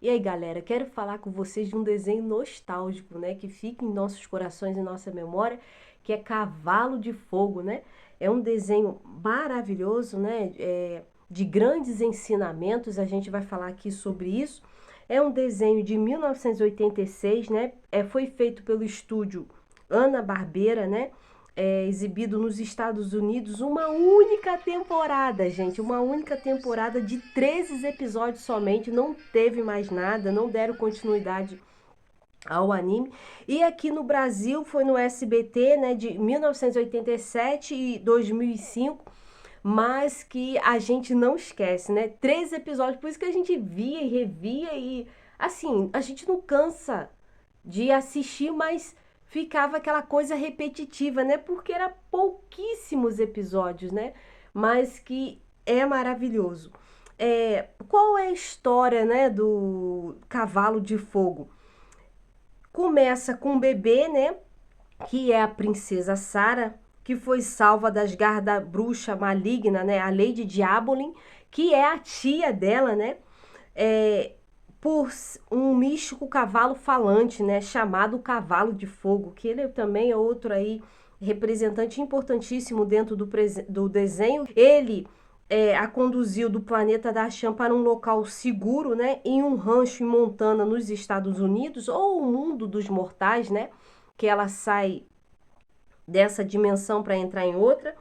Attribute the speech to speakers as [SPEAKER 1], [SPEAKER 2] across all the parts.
[SPEAKER 1] E aí, galera, quero falar com vocês de um desenho nostálgico, né, que fica em nossos corações e nossa memória, que é Cavalo de Fogo, né? É um desenho maravilhoso, né, de grandes ensinamentos, a gente vai falar aqui sobre isso. É um desenho de 1986, né? Foi feito pelo estúdio Hanna-Barbera, né? Exibido nos Estados Unidos uma única temporada, gente, uma única temporada de 13 episódios somente, não teve mais nada, não deram continuidade ao anime. E aqui no Brasil foi no SBT, né, de 1987 e 2005, mas que a gente não esquece, né? 13 episódios, por isso que a gente via e revia e assim, a gente não cansa de assistir, mas ficava aquela coisa repetitiva, né? Porque era pouquíssimos episódios, né? Mas que é maravilhoso. Qual é a história, né, do Cavalo de Fogo? Começa com um bebê, né? Que é a princesa Sarah, que foi salva das garras da bruxa maligna, né? A Lady Diabolin, que é a tia dela, né? É, por um místico cavalo falante, né, chamado Cavalo de Fogo, que ele também é outro aí representante importantíssimo dentro do desenho. Ele a conduziu do planeta da Chã para um local seguro, né, em um rancho em Montana, nos Estados Unidos, ou o mundo dos mortais, né, que ela sai dessa dimensão para entrar em outra.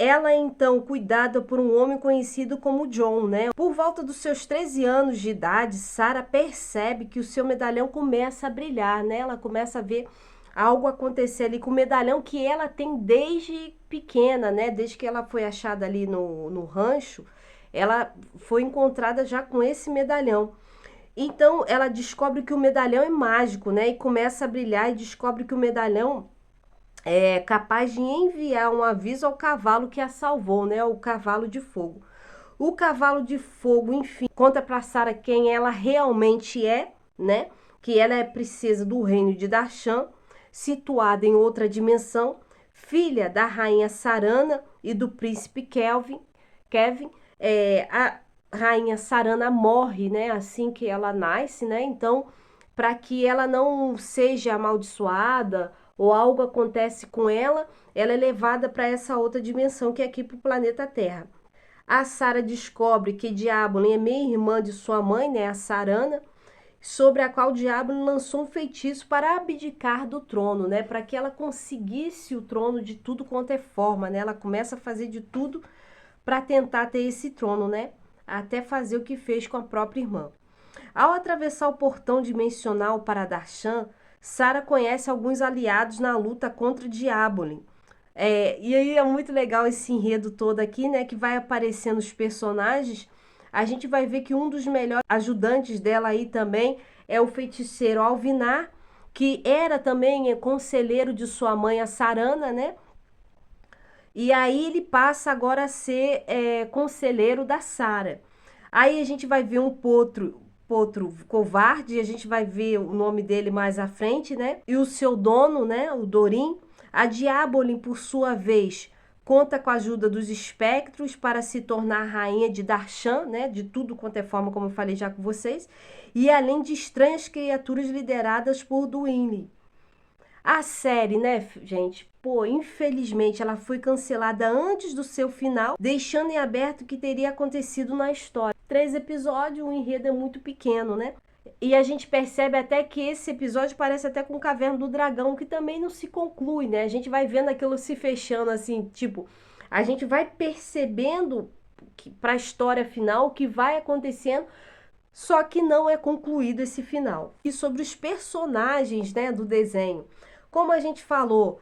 [SPEAKER 1] Ela é então cuidada por um homem conhecido como John, né? Por volta dos seus 13 anos de idade, Sarah percebe que o seu medalhão começa a brilhar, né? Ela começa a ver algo acontecer ali com o medalhão que ela tem desde pequena, né? Desde que ela foi achada ali no rancho, ela foi encontrada já com esse medalhão. Então ela descobre que o medalhão é mágico, né? E começa a brilhar e descobre que o medalhão é capaz de enviar um aviso ao cavalo que a salvou, né? O cavalo de fogo. O cavalo de fogo, enfim, conta para Sarah quem ela realmente é, né? Que ela é princesa do reino de Darshan, situada em outra dimensão, filha da rainha Sarana e do príncipe Kevin. A rainha Sarana morre, né? Assim que ela nasce, né? Então, para que ela não seja amaldiçoada ou algo acontece com ela, ela é levada para essa outra dimensão que é aqui para o planeta Terra. A Sarah descobre que Diabolin é meia-irmã de sua mãe, né, a Sarana, sobre a qual Diabolin lançou um feitiço para abdicar do trono, né, para que ela conseguisse o trono de tudo quanto é forma, né? Ela começa a fazer de tudo para tentar ter esse trono, né? Até fazer o que fez com a própria irmã. Ao atravessar o portão dimensional para Darshan, Sarah conhece alguns aliados na luta contra Diabolin. E aí é muito legal esse enredo todo aqui, né? Que vai aparecendo os personagens. A gente vai ver que um dos melhores ajudantes dela aí também é o feiticeiro Alvinar, que era também conselheiro de sua mãe, a Sarana, né? E aí ele passa agora a ser conselheiro da Sarah. Aí a gente vai ver um potro covarde, a gente vai ver o nome dele mais à frente, né? E o seu dono, né, o Dorim. A Diabolin, por sua vez, conta com a ajuda dos espectros para se tornar rainha de Darshan, né? De tudo quanto é forma, como eu falei já com vocês. E além de estranhas criaturas lideradas por Duinli. A série, né, gente? Pô, infelizmente ela foi cancelada antes do seu final, deixando em aberto o que teria acontecido na história. 3 episódios, o enredo é muito pequeno, né? E a gente percebe até que esse episódio parece até com Caverna do Dragão, que também não se conclui, né? A gente vai vendo aquilo se fechando assim, tipo, a gente vai percebendo que para a história final o que vai acontecendo, só que não é concluído esse final. E sobre os personagens, né, do desenho. Como a gente falou,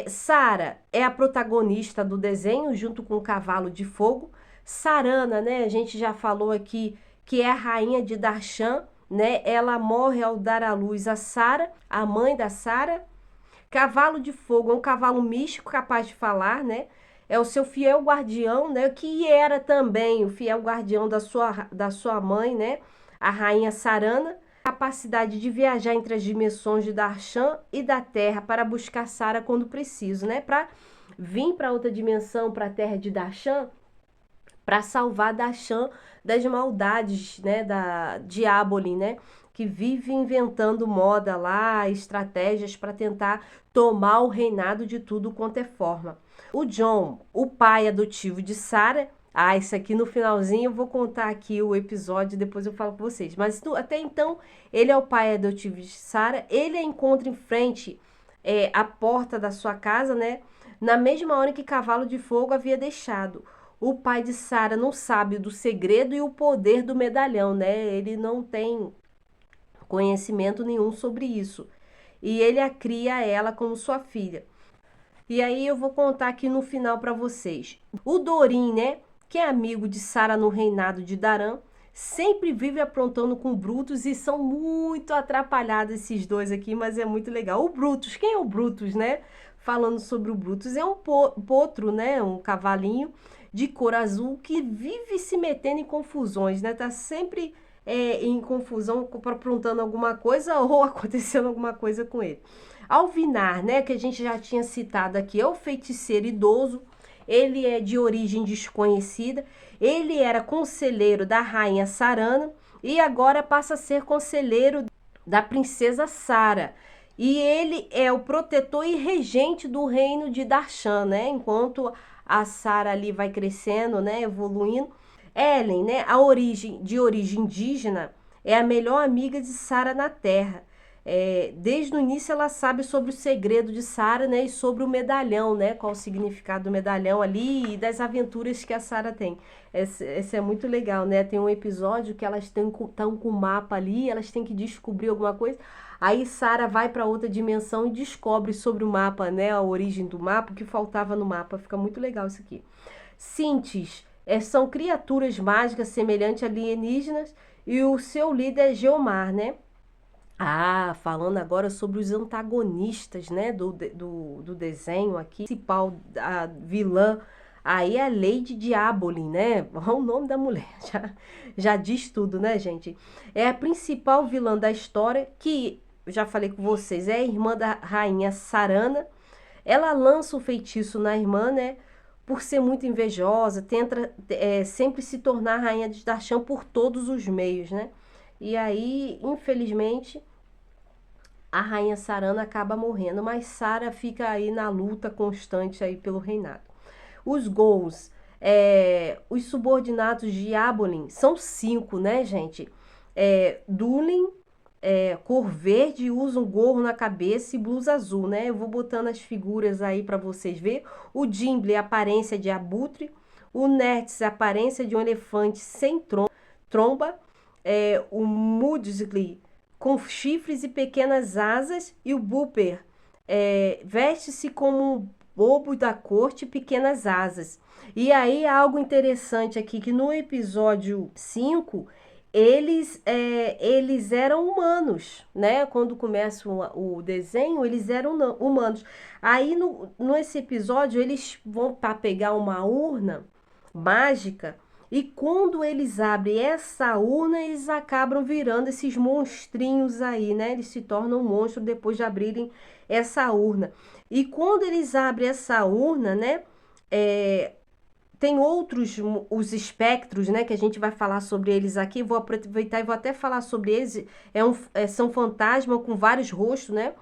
[SPEAKER 1] Sarah é a protagonista do desenho, junto com o Cavalo de Fogo. Sarana, né, a gente já falou aqui, que é a rainha de Darshan, né? Ela morre ao dar à luz a Sarah, a mãe da Sarah. Cavalo de Fogo é um cavalo místico capaz de falar, né? É o seu fiel guardião, né? Que era também o fiel guardião da sua mãe, né? A rainha Sarana. Capacidade de viajar entre as dimensões de Darshan e da Terra para buscar Sarah quando preciso, né? Para vir para outra dimensão, para a Terra de Darshan, para salvar Darshan das maldades, né, da Diabolim, né, que vive inventando moda lá, estratégias para tentar tomar o reinado de tudo quanto é forma. O Jon, o pai adotivo de Sarah, isso aqui no finalzinho eu vou contar aqui o episódio, depois eu falo com vocês. Mas até então, ele é o pai adotivo de Sarah, ele a encontra em frente à porta da sua casa, né, na mesma hora que Cavalo de Fogo havia deixado. O pai de Sarah não sabe do segredo e o poder do medalhão, né? Ele não tem conhecimento nenhum sobre isso. E ele a cria ela como sua filha. E aí eu vou contar aqui no final para vocês. O Dorin, né, que é amigo de Sarah no reinado de Daran, sempre vive aprontando com Brutus e são muito atrapalhados esses dois aqui, mas é muito legal. O Brutus, quem é o Brutus, né? Falando sobre o Brutus, é um potro, né, um cavalinho de cor azul que vive se metendo em confusões, né? Tá sempre em confusão, aprontando alguma coisa ou acontecendo alguma coisa com ele. Alvinar, né, que a gente já tinha citado aqui, é o feiticeiro idoso. Ele é de origem desconhecida. Ele era conselheiro da rainha Sarana e agora passa a ser conselheiro da princesa Sara. E ele é o protetor e regente do reino de Darshan, né? Enquanto a Sara ali vai crescendo, né, evoluindo. Ellen, né, de origem indígena, é a melhor amiga de Sara na Terra. Desde o início ela sabe sobre o segredo de Sara, né, e sobre o medalhão, né, qual o significado do medalhão ali e das aventuras que a Sara tem. Esse é muito legal, né? Tem um episódio que elas estão com o mapa ali, elas têm que descobrir alguma coisa. Aí Sara vai para outra dimensão e descobre sobre o mapa, né, a origem do mapa, o que faltava no mapa. Fica muito legal isso aqui. Sintes são criaturas mágicas semelhantes a alienígenas e o seu líder é Geomar, né? Falando agora sobre os antagonistas, né, do desenho aqui. A principal, a vilã, aí é a Lady Diabolim, né? Olha o nome da mulher, já diz tudo, né, gente? É a principal vilã da história, que, já falei com vocês, é a irmã da rainha Sarana. Ela lança o feitiço na irmã, né? Por ser muito invejosa, tenta sempre se tornar rainha de Darshan por todos os meios, né? E aí, infelizmente, a rainha Sarana acaba morrendo, mas Sara fica aí na luta constante aí pelo reinado. Os Ghouls, os subordinados de Abolin, são 5, né, gente? Dúlin, cor verde, usa um gorro na cabeça e blusa azul, né? Eu vou botando as figuras aí para vocês verem. O Gimli, aparência de abutre. O Nertz, aparência de um elefante sem tromba. O Mudsley, com chifres e pequenas asas. E o Booper, veste-se como um bobo da corte e pequenas asas. E aí, algo interessante aqui, que no episódio 5... Eles eram humanos, né? Quando começa o desenho, eles eram humanos. Aí, nesse episódio, eles vão para pegar uma urna mágica e quando eles abrem essa urna, eles acabam virando esses monstrinhos aí, né? Eles se tornam monstros depois de abrirem essa urna. E quando eles abrem essa urna, né? Tem outros, os espectros, né, que a gente vai falar sobre eles aqui. Vou aproveitar e vou até falar sobre eles. São fantasmas com vários rostos, né,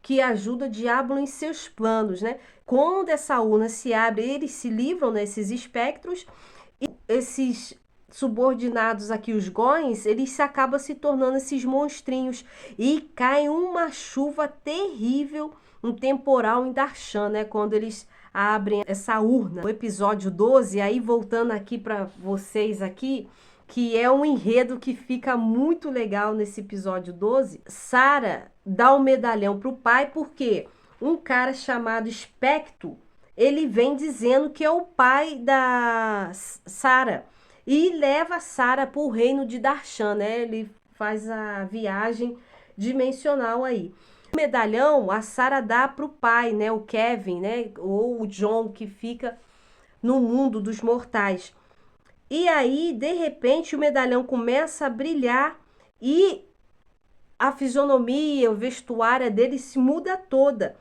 [SPEAKER 1] que ajudam o diabo em seus planos, né. Quando essa urna se abre, eles se livram desses espectros e esses subordinados aqui, os Goins, eles se acabam se tornando esses monstrinhos e cai uma chuva terrível, um temporal em Darshan, né, quando eles abrem essa urna. O episódio 12, aí voltando aqui para vocês aqui, que é um enredo que fica muito legal nesse episódio 12. Sara dá o medalhão pro pai porque um cara chamado Specto, ele vem dizendo que é o pai da Sara e leva Sara para o reino de Darshan, né? Ele faz a viagem dimensional aí. O medalhão a Sara dá para o pai, né, o Kevin, né, ou o Jon, que fica no mundo dos mortais. E aí, de repente, o medalhão começa a brilhar e a fisionomia, o vestuário dele se muda toda.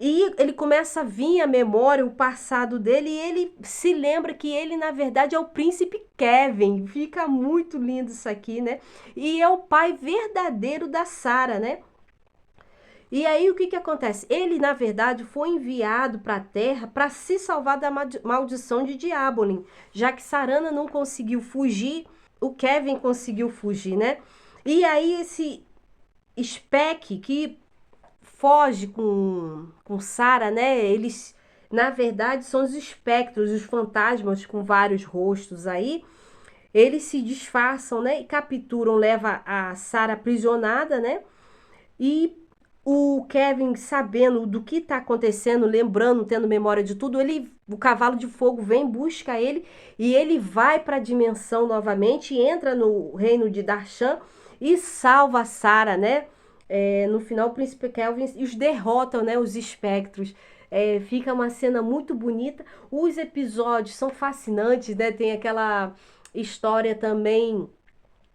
[SPEAKER 1] E ele começa a vir à memória o passado dele e ele se lembra que ele, na verdade, é o príncipe Kevin. Fica muito lindo isso aqui, né? E é o pai verdadeiro da Sarah, né? E aí o que que acontece? Ele, na verdade, foi enviado para a Terra para se salvar da maldição de Diabolin, já que Sarana não conseguiu fugir, o Kevin conseguiu fugir, né? E aí esse Speck que foge com Sarah, né? Eles, na verdade, são os espectros, os fantasmas com vários rostos aí. Eles se disfarçam, né? E capturam, leva a Sarah aprisionada, né? E o Kevin, sabendo do que está acontecendo, lembrando, tendo memória de tudo, o cavalo de fogo vem, busca ele e ele vai para a dimensão novamente, entra no reino de Darshan e salva a Sarah, né? No final, o príncipe Kelvin os derrotam, né? Os espectros. Fica uma cena muito bonita. Os episódios são fascinantes, né? Tem aquela história também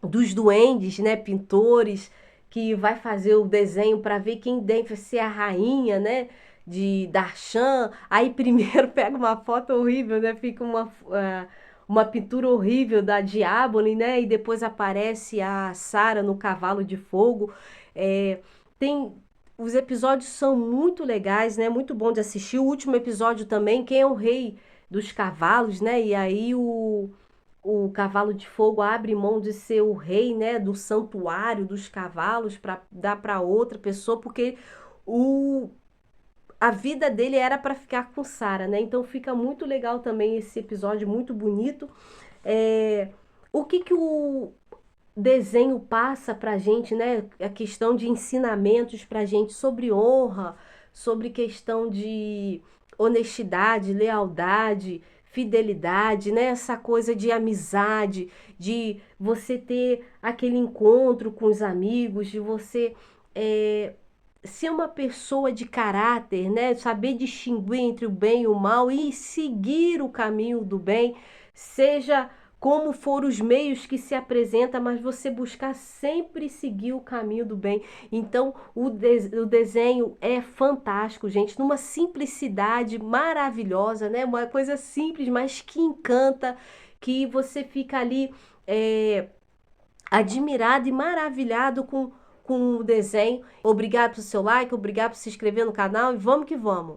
[SPEAKER 1] dos duendes, né, pintores, que vai fazer o desenho para ver quem deve ser a rainha, né, de Darshan. Aí primeiro pega uma foto horrível, né, fica uma pintura horrível da Diaboline, né, e depois aparece a Sarah no cavalo de fogo. É, tem os episódios são muito legais, né, muito bom de assistir. O último episódio também, quem é o rei dos cavalos, né, e aí o cavalo de fogo abre mão de ser o rei, né, do santuário dos cavalos para dar para outra pessoa, porque o, a vida dele era para ficar com Sarah, né? Então fica muito legal também esse episódio, muito bonito. O que que o desenho passa pra gente, né? A questão de ensinamentos pra gente sobre honra, sobre questão de honestidade, lealdade, fidelidade, né? Essa coisa de amizade, de você ter aquele encontro com os amigos, de você ser uma pessoa de caráter, né? Saber distinguir entre o bem e o mal e seguir o caminho do bem, seja como for os meios que se apresenta, mas você buscar sempre seguir o caminho do bem. Então, o desenho é fantástico, gente, numa simplicidade maravilhosa, né? Uma coisa simples, mas que encanta, que você fica ali admirado e maravilhado com o desenho. Obrigado pelo seu like, obrigado por se inscrever no canal e vamos que vamos!